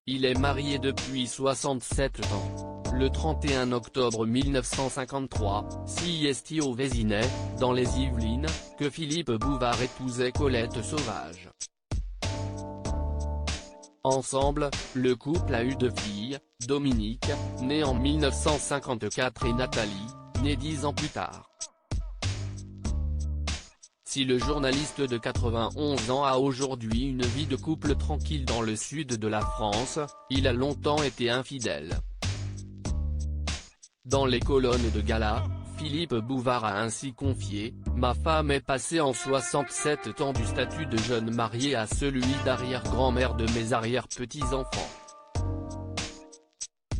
Il est marié depuis 67 ans. Le 31 octobre 1953, c'est au Vésinet, dans les Yvelines, que Philippe Bouvard épousait Colette Sauvage. Ensemble, le couple a eu 2 filles, Dominique, née en 1954 et Nathalie, née 10 ans plus tard. Si le journaliste de 91 ans a aujourd'hui une vie de couple tranquille dans le sud de la France, il a longtemps été infidèle. Dans les colonnes de gala, Philippe Bouvard a ainsi confié « Ma femme est passée en 67 ans du statut de jeune mariée à celui d'arrière-grand-mère de mes arrière-petits-enfants.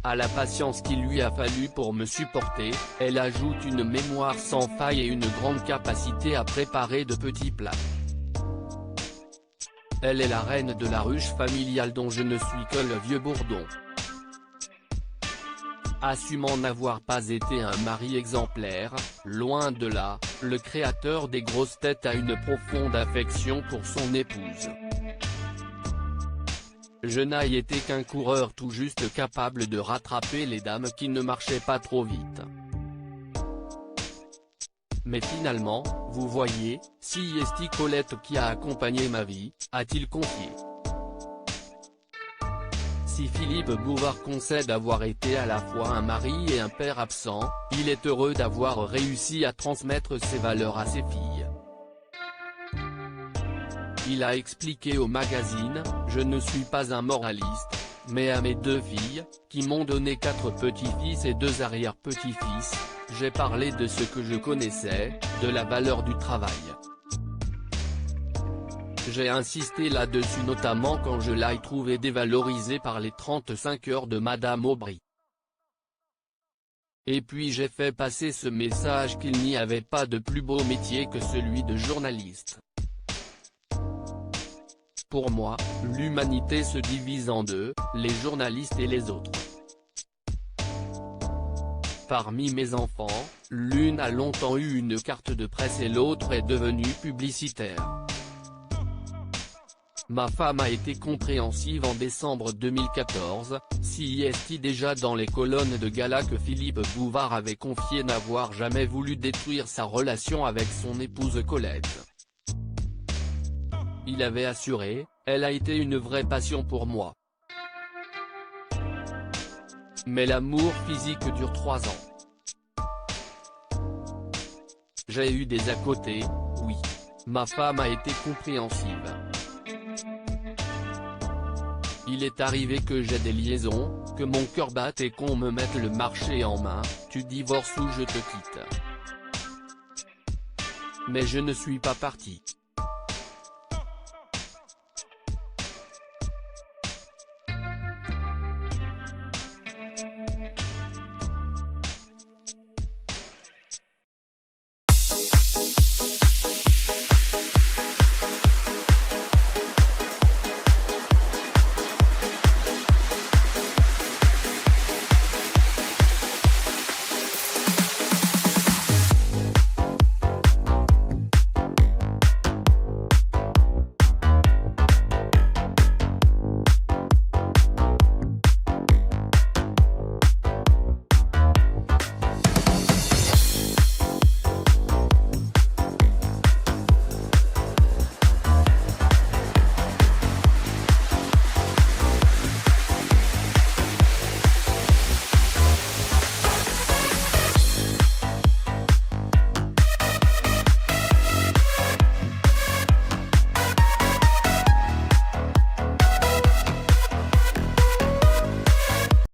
À la patience qu'il lui a fallu pour me supporter, elle ajoute une mémoire sans faille et une grande capacité à préparer de petits plats. Elle est la reine de la ruche familiale dont je ne suis que le vieux bourdon. » Assumant n'avoir pas été un mari exemplaire, loin de là, le créateur des grosses têtes a une profonde affection pour son épouse. Je n'ai été qu'un coureur tout juste capable de rattraper les dames qui ne marchaient pas trop vite. Mais finalement, vous voyez, c'est Colette qui a accompagné ma vie, a-t-il confié. Si Philippe Bouvard concède avoir été à la fois un mari et un père absent, il est heureux d'avoir réussi à transmettre ses valeurs à ses filles. Il a expliqué au magazine « Je ne suis pas un moraliste, mais à mes 2 filles, qui m'ont donné 4 petits-fils et 2 arrière-petits-fils, j'ai parlé de ce que je connaissais, de la valeur du travail. J'ai insisté là-dessus notamment quand je l'ai trouvé dévalorisé par les 35 heures de Madame Aubry. Et puis j'ai fait passer ce message qu'il n'y avait pas de plus beau métier que celui de journaliste. Pour moi, l'humanité se divise en 2, les journalistes et les autres. Parmi mes enfants, l'une a longtemps eu une carte de presse et l'autre est devenue publicitaire. Ma femme a été compréhensive en décembre 2014, c'est déjà dans les colonnes de gala que Philippe Bouvard avait confié n'avoir jamais voulu détruire sa relation avec son épouse Colette. Il avait assuré « Elle a été une vraie passion pour moi. Mais l'amour physique dure 3 ans. J'ai eu des à côté, oui. Ma femme a été compréhensive. Il est arrivé que j'ai des liaisons, que mon cœur batte et qu'on me mette le marché en main, tu divorces ou je te quitte. Mais je ne suis pas parti.